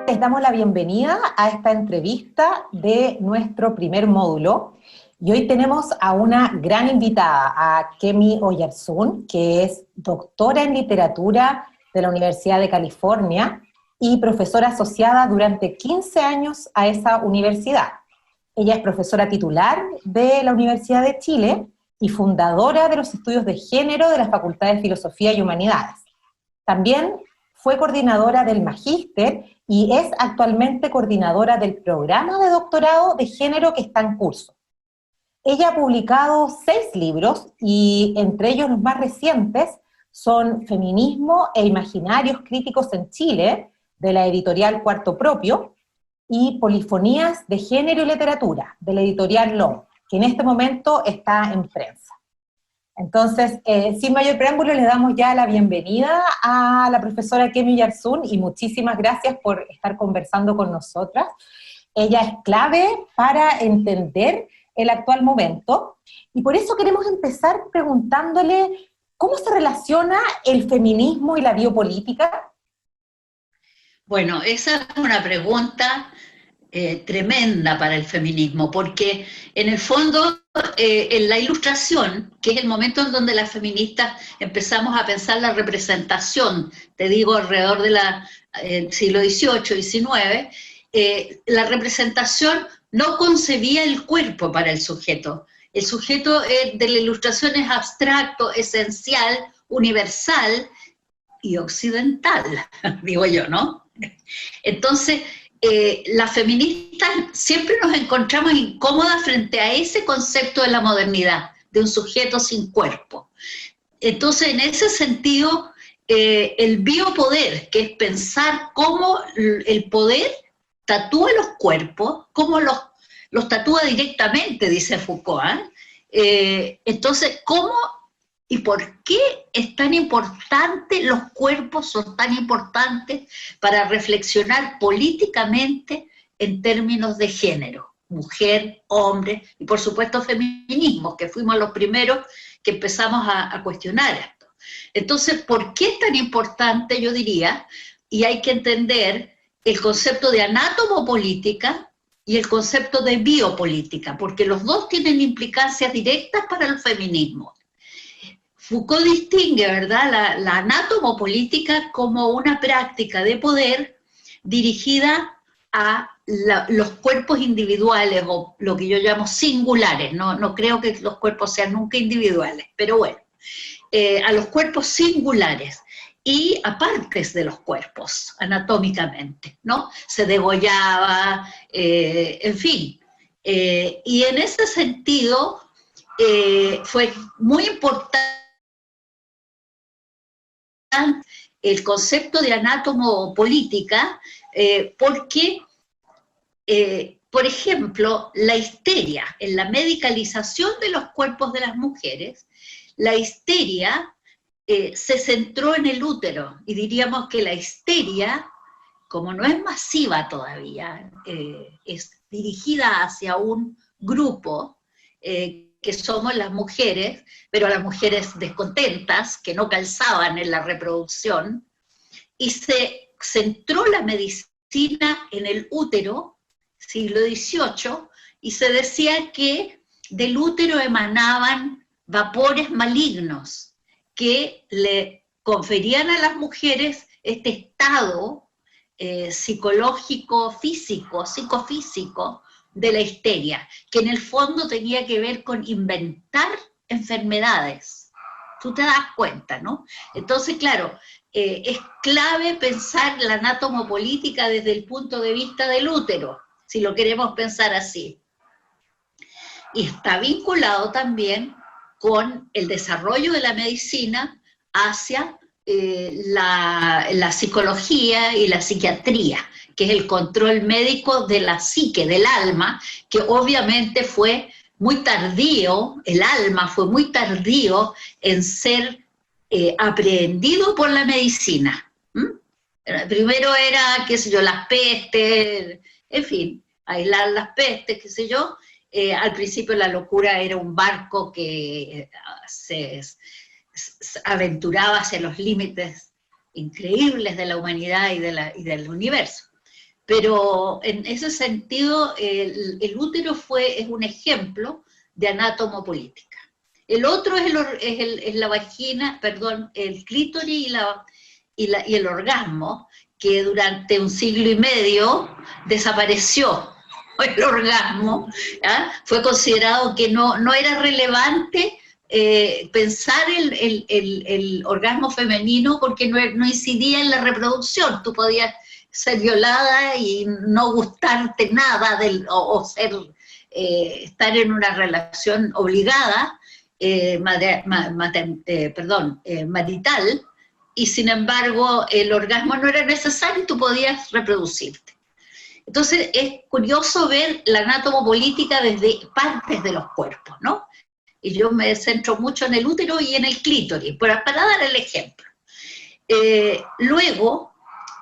Les damos la bienvenida a esta entrevista de nuestro primer módulo. Y hoy tenemos a una gran invitada, a Kemi Oyarzún, que es doctora en literatura de la Universidad de California y profesora asociada durante 15 años a esa universidad. Ella es profesora titular de la Universidad de Chile y fundadora de los estudios de género de la Facultad de Filosofía y Humanidades. También fue coordinadora del Magíster y es actualmente coordinadora del programa de doctorado de género que está en curso. Ella ha publicado 6 libros y entre ellos los más recientes son Feminismo e Imaginarios Críticos en Chile, de la editorial Cuarto Propio, y Polifonías de Género y Literatura, de la editorial LOM, que en este momento está en prensa. Entonces, sin mayor preámbulo, le damos ya la bienvenida a la profesora Kemi Oyarzún y muchísimas gracias por estar conversando con nosotras. Ella es clave para entender el actual momento, y por eso queremos empezar preguntándole ¿cómo se relaciona el feminismo y la biopolítica? Bueno, esa es una pregunta tremenda para el feminismo, porque en el fondo, en la Ilustración, que es el momento en donde las feministas empezamos a pensar la representación, te digo, alrededor del siglo XVIII, XIX, la representación no concebía el cuerpo para el sujeto. El sujeto de la Ilustración es abstracto, esencial, universal y occidental, digo yo, ¿no? Entonces, las feministas siempre nos encontramos incómodas frente a ese concepto de la modernidad, de un sujeto sin cuerpo. Entonces, en ese sentido, el biopoder, que es pensar cómo el poder tatúa los cuerpos, cómo los tatúa directamente, dice Foucault, entonces, ¿cómo y por qué es tan importante, los cuerpos son tan importantes para reflexionar políticamente en términos de género? Mujer, hombre y por supuesto feminismo, que fuimos los primeros que empezamos a cuestionar esto. Entonces, ¿por qué es tan importante? Yo diría, y hay que entender el concepto de anátomo-política y el concepto de biopolítica, porque los dos tienen implicancias directas para el feminismo. Foucault distingue, ¿verdad?, la anátomo-política como una práctica de poder dirigida a los cuerpos individuales, o lo que yo llamo singulares, no creo que los cuerpos sean nunca individuales, pero bueno, a los cuerpos singulares y a partes de los cuerpos, anatómicamente, ¿no? Se degollaba, en fin. Y en ese sentido fue muy importante el concepto de anátomo-política, porque, por ejemplo, la histeria, en la medicalización de los cuerpos de las mujeres, la histeria se centró en el útero, y diríamos que la histeria, como no es masiva todavía, es dirigida hacia un grupo, que somos las mujeres, pero las mujeres descontentas, que no calzaban en la reproducción, y se centró la medicina en el útero, siglo XVIII, y se decía que del útero emanaban vapores malignos que le conferían a las mujeres este estado psicológico, físico, psicofísico, de la histeria, que en el fondo tenía que ver con inventar enfermedades. Tú te das cuenta, ¿no? Entonces, claro, es clave pensar la anatomopolítica desde el punto de vista del útero, si lo queremos pensar así. Y está vinculado también con el desarrollo de la medicina hacia la psicología y la psiquiatría, que es el control médico de la psique, del alma, que obviamente fue muy tardío, el alma fue muy tardío en ser aprehendido por la medicina. Primero era, qué sé yo, las pestes, en fin, aislar las pestes, qué sé yo. Al principio la locura era un barco que se aventuraba hacia los límites increíbles de la humanidad y del universo. pero en ese sentido el útero es un ejemplo de anatomopolítica. El otro es la vagina, perdón, el clítoris y el orgasmo, que durante un siglo y medio desapareció el orgasmo, ¿ah? Fue considerado que no era relevante pensar el orgasmo femenino porque no incidía en la reproducción. Tú podías ser violada y no gustarte nada o ser, estar en una relación obligada, marital, y sin embargo el orgasmo no era necesario y tú podías reproducirte. Entonces es curioso ver la anatomopolítica desde partes de los cuerpos, ¿no? Y yo me centro mucho en el útero y en el clítoris, para dar el ejemplo. Luego,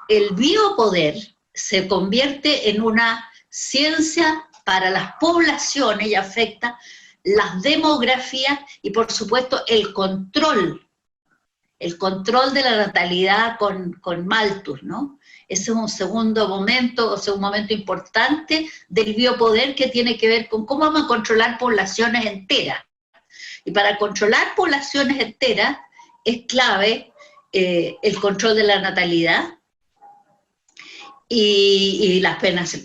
el biopoder se convierte en una ciencia para las poblaciones y afecta las demografías y, por supuesto, el control de la natalidad con Malthus, ¿no? Ese es un segundo momento, o sea, un momento importante del biopoder que tiene que ver con cómo vamos a controlar poblaciones enteras. Y para controlar poblaciones enteras es clave el control de la natalidad y las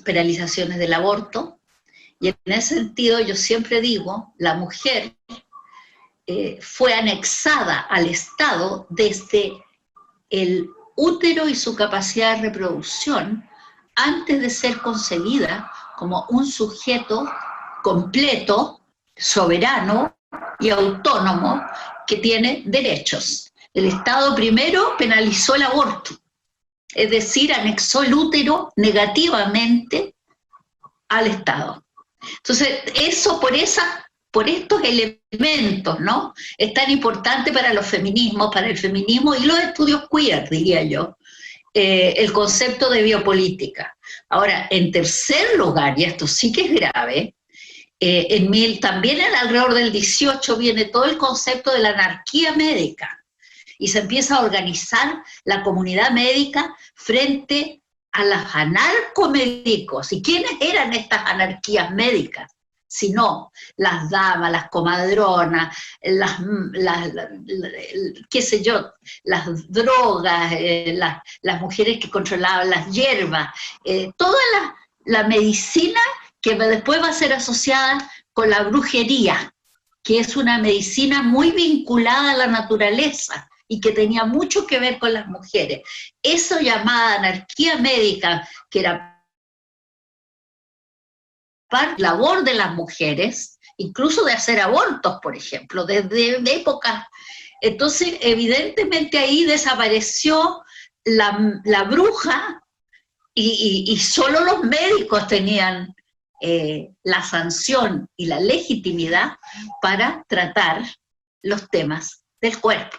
penalizaciones del aborto. Y en ese sentido yo siempre digo, la mujer fue anexada al Estado desde el útero y su capacidad de reproducción antes de ser concebida como un sujeto completo, soberano y autónomo que tiene derechos. El Estado primero penalizó el aborto, es decir, anexó el útero negativamente al Estado. Entonces, eso por estos elementos, ¿no? Es tan importante para los feminismos, para el feminismo y los estudios queer, diría yo, el concepto de biopolítica. Ahora, en tercer lugar, y esto sí que es grave, también alrededor del 18 viene todo el concepto de la anarquía médica, y se empieza a organizar la comunidad médica frente a los anarcomédicos. ¿Y quiénes eran estas anarquías médicas? Sino las damas, las comadronas, qué sé yo, las drogas, las mujeres que controlaban las hierbas, toda la medicina que después va a ser asociada con la brujería, que es una medicina muy vinculada a la naturaleza y que tenía mucho que ver con las mujeres. Eso llamada anarquía médica, que era labor de las mujeres, incluso de hacer abortos, por ejemplo, desde épocas. Entonces, evidentemente ahí desapareció la bruja y solo los médicos tenían la sanción y la legitimidad para tratar los temas del cuerpo.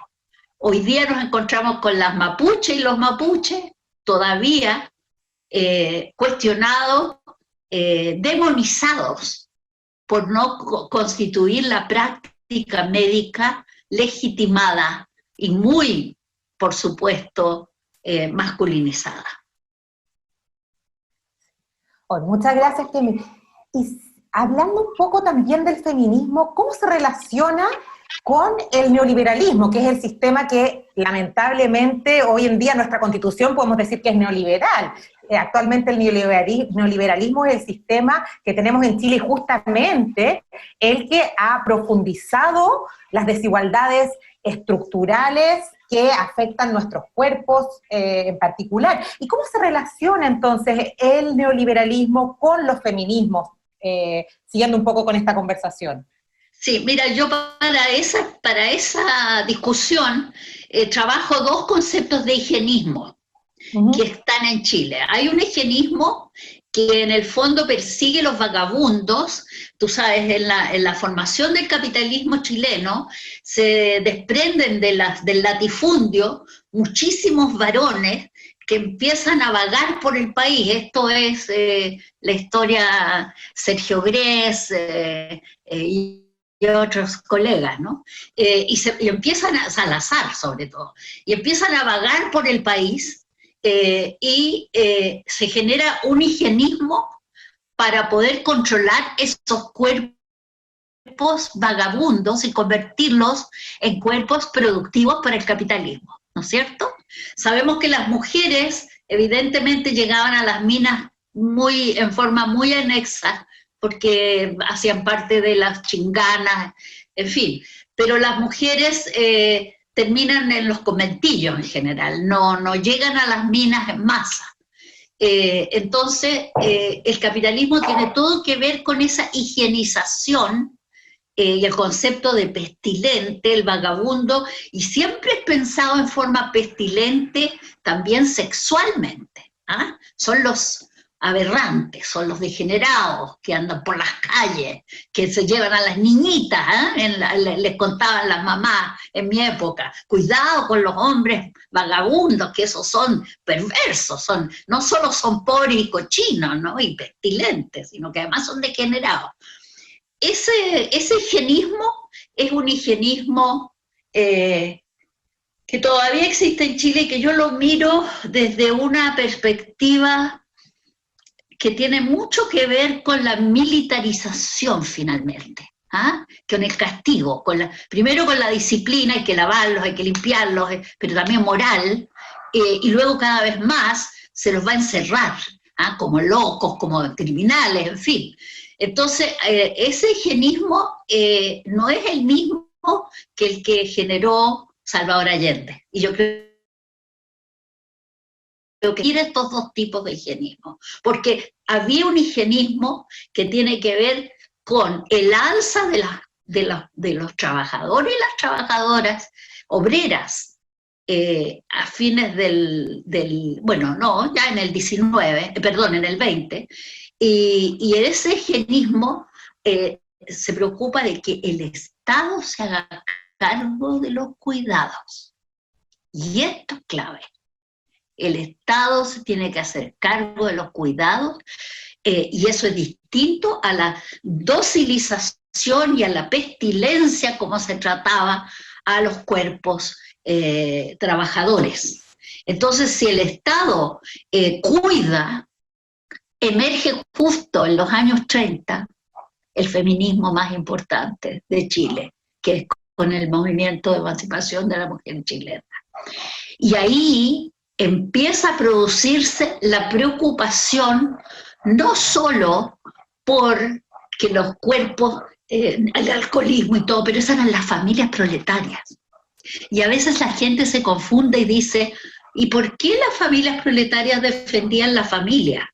Hoy día nos encontramos con las mapuches y los mapuches todavía cuestionados, demonizados por no constituir la práctica médica legitimada y muy, por supuesto, masculinizada. Oh, muchas gracias, Kemi. Y hablando un poco también del feminismo, ¿cómo se relaciona con el neoliberalismo, que es el sistema que lamentablemente hoy en día nuestra Constitución podemos decir que es neoliberal? Actualmente el neoliberalismo es el sistema que tenemos en Chile, justamente el que ha profundizado las desigualdades estructurales que afectan nuestros cuerpos en particular. ¿Y cómo se relaciona entonces el neoliberalismo con los feminismos? Siguiendo un poco con esta conversación. Sí, mira, yo para esa discusión trabajo dos conceptos de higienismo que están en Chile. Hay un higienismo que en el fondo persigue los vagabundos. Tú sabes, en la formación del capitalismo chileno se desprenden del latifundio muchísimos varones que empiezan a vagar por el país. Esto es la historia Sergio Grés y otros colegas, ¿no? Y empiezan a Salazar, sobre todo, y empiezan a vagar por el país se genera un higienismo para poder controlar esos cuerpos vagabundos y convertirlos en cuerpos productivos para el capitalismo, ¿no es cierto? Sabemos que las mujeres evidentemente llegaban a las minas en forma muy anexa, porque hacían parte de las chinganas, en fin, pero las mujeres terminan en los conventillos en general, no llegan a las minas en masa. Entonces, el capitalismo tiene todo que ver con esa higienización y el concepto de pestilente, el vagabundo, y siempre es pensado en forma pestilente también sexualmente. ¿Ah? Son los aberrantes, son los degenerados que andan por las calles, que se llevan a las niñitas, les contaban las mamás en mi época, cuidado con los hombres vagabundos, que esos son perversos, no solo son pobres y cochinos, ¿no? Y pestilentes, sino que además son degenerados. Ese higienismo es un higienismo que todavía existe en Chile y que yo lo miro desde una perspectiva que tiene mucho que ver con la militarización finalmente, con el castigo, primero con la disciplina, hay que lavarlos, hay que limpiarlos, pero también moral, y luego cada vez más se los va a encerrar, como locos, como criminales, en fin. Entonces, ese higienismo no es el mismo que el que generó Salvador Allende, y yo creo que ir estos dos tipos de higienismo, porque había un higienismo que tiene que ver con el alza de los trabajadores y las trabajadoras obreras a fines ya en el 19, perdón, en el 20, y ese higienismo se preocupa de que el Estado se haga cargo de los cuidados, y esto es clave. El Estado se tiene que hacer cargo de los cuidados y eso es distinto a la docilización y a la pestilencia como se trataba a los cuerpos trabajadores. Entonces, si el Estado cuida, emerge justo en los años 30 el feminismo más importante de Chile, que es con el movimiento de emancipación de la mujer chilena. Y ahí empieza a producirse la preocupación no solo por que los cuerpos, el alcoholismo y todo, pero esas eran las familias proletarias. Y a veces la gente se confunde y dice, ¿y por qué las familias proletarias defendían la familia?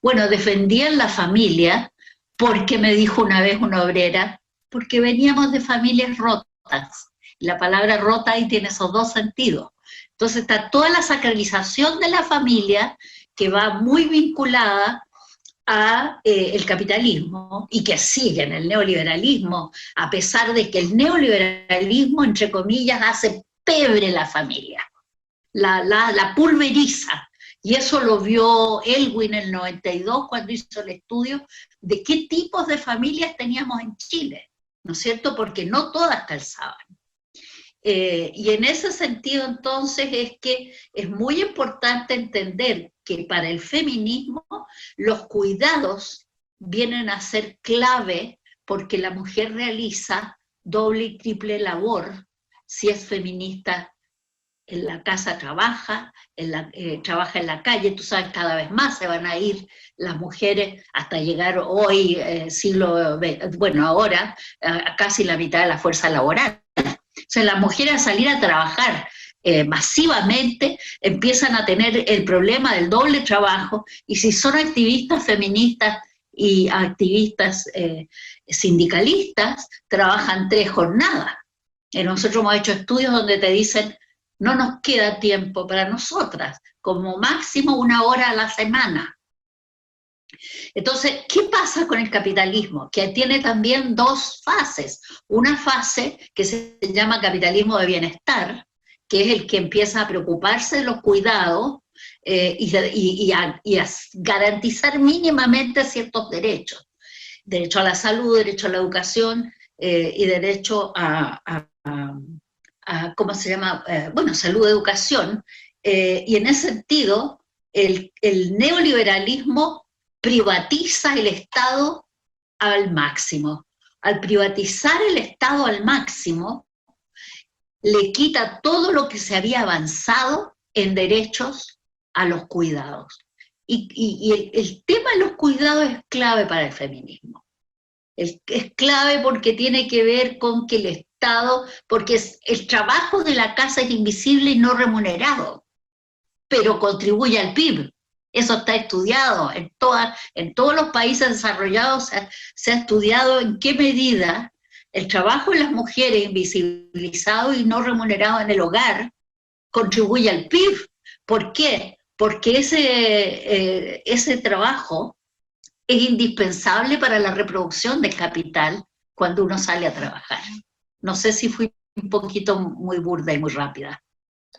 Bueno, defendían la familia porque me dijo una vez una obrera, porque veníamos de familias rotas. La palabra rota ahí tiene esos dos sentidos. Entonces está toda la sacralización de la familia que va muy vinculada a el capitalismo y que sigue en el neoliberalismo, a pesar de que el neoliberalismo, entre comillas, hace pebre la familia, la pulveriza. Y eso lo vio Elwin en el 92 cuando hizo el estudio de qué tipos de familias teníamos en Chile, ¿no es cierto? Porque no todas calzaban. Y en ese sentido, entonces, es que es muy importante entender que para el feminismo los cuidados vienen a ser clave porque la mujer realiza doble y triple labor. Si es feminista, en la casa trabaja, trabaja en la calle, tú sabes, cada vez más se van a ir las mujeres hasta llegar hoy, ahora, a casi la mitad de la fuerza laboral. O sea, las mujeres al salir a trabajar masivamente empiezan a tener el problema del doble trabajo, y si son activistas feministas y activistas sindicalistas, trabajan 3 jornadas. Nosotros hemos hecho estudios donde te dicen, no nos queda tiempo para nosotras, como máximo 1 hora a la semana. Entonces, ¿qué pasa con el capitalismo? Que tiene también 2 fases. Una fase que se llama capitalismo de bienestar, que es el que empieza a preocuparse de los cuidados y a garantizar mínimamente ciertos derechos. Derecho a la salud, derecho a la educación y derecho ¿cómo se llama? Salud, educación, y en ese sentido, el neoliberalismo privatiza el Estado al máximo. Al privatizar el Estado al máximo, le quita todo lo que se había avanzado en derechos a los cuidados. Y el tema de los cuidados es clave para el feminismo. Es clave porque tiene que ver con que el Estado, porque el trabajo de la casa es invisible y no remunerado, pero contribuye al PIB. Eso está estudiado en todos los países desarrollados, se ha estudiado en qué medida el trabajo de las mujeres invisibilizado y no remunerado en el hogar contribuye al PIB. ¿Por qué? Porque ese trabajo es indispensable para la reproducción del capital cuando uno sale a trabajar. No sé si fui un poquito muy burda y muy rápida.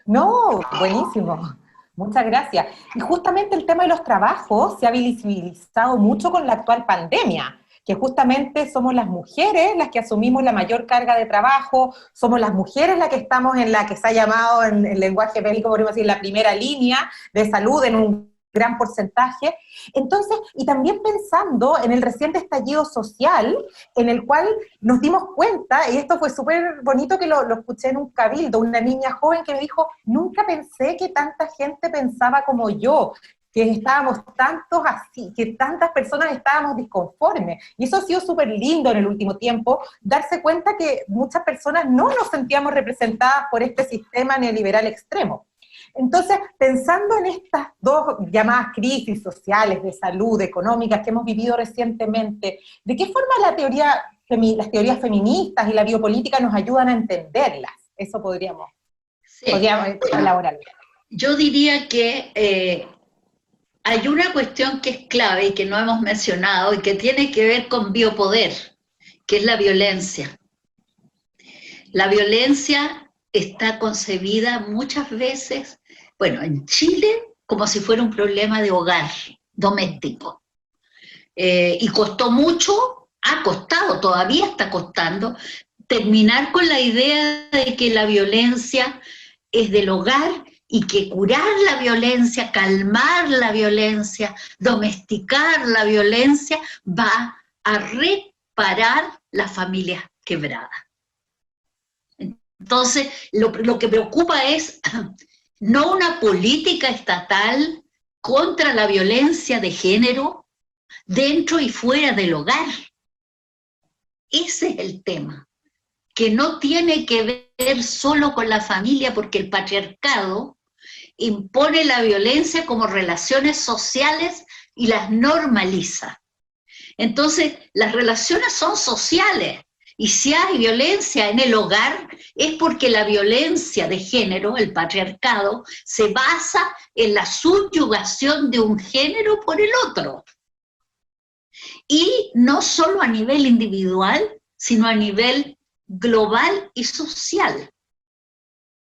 No, buenísimo. Muchas gracias. Y justamente el tema de los trabajos se ha visibilizado mucho con la actual pandemia, que justamente somos las mujeres las que asumimos la mayor carga de trabajo, somos las mujeres las que estamos en la que se ha llamado en el lenguaje bélico, podríamos decir, la primera línea de salud en un gran porcentaje. Entonces, y también pensando en el reciente estallido social, en el cual nos dimos cuenta, y esto fue súper bonito que lo escuché en un cabildo, una niña joven que me dijo, nunca pensé que tanta gente pensaba como yo, que estábamos tantos así, que tantas personas estábamos disconformes. Y eso ha sido súper lindo en el último tiempo, darse cuenta que muchas personas no nos sentíamos representadas por este sistema neoliberal extremo. Entonces, pensando en estas dos llamadas crisis sociales, de salud, económicas que hemos vivido recientemente, ¿de qué forma las teorías feministas y la biopolítica nos ayudan a entenderlas? Eso podríamos elaborar. Yo diría que hay una cuestión que es clave y que no hemos mencionado y que tiene que ver con biopoder, que es la violencia. La violencia está concebida muchas veces, bueno, en Chile, como si fuera un problema de hogar, doméstico. Y costó mucho, ha costado, todavía está costando, terminar con la idea de que la violencia es del hogar y que curar la violencia, calmar la violencia, domesticar la violencia, va a reparar las familias quebradas. Entonces, lo que preocupa es no una política estatal contra la violencia de género dentro y fuera del hogar. Ese es el tema, que no tiene que ver solo con la familia, porque el patriarcado impone la violencia como relaciones sociales y las normaliza. Entonces, las relaciones son sociales, y si hay violencia en el hogar es porque la violencia de género, el patriarcado, se basa en la subyugación de un género por el otro. Y no solo a nivel individual, sino a nivel global y social.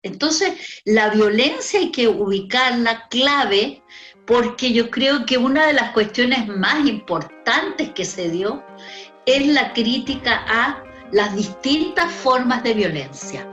Entonces, la violencia hay que ubicarla clave, porque yo creo que una de las cuestiones más importantes que se dio es la crítica a las distintas formas de violencia.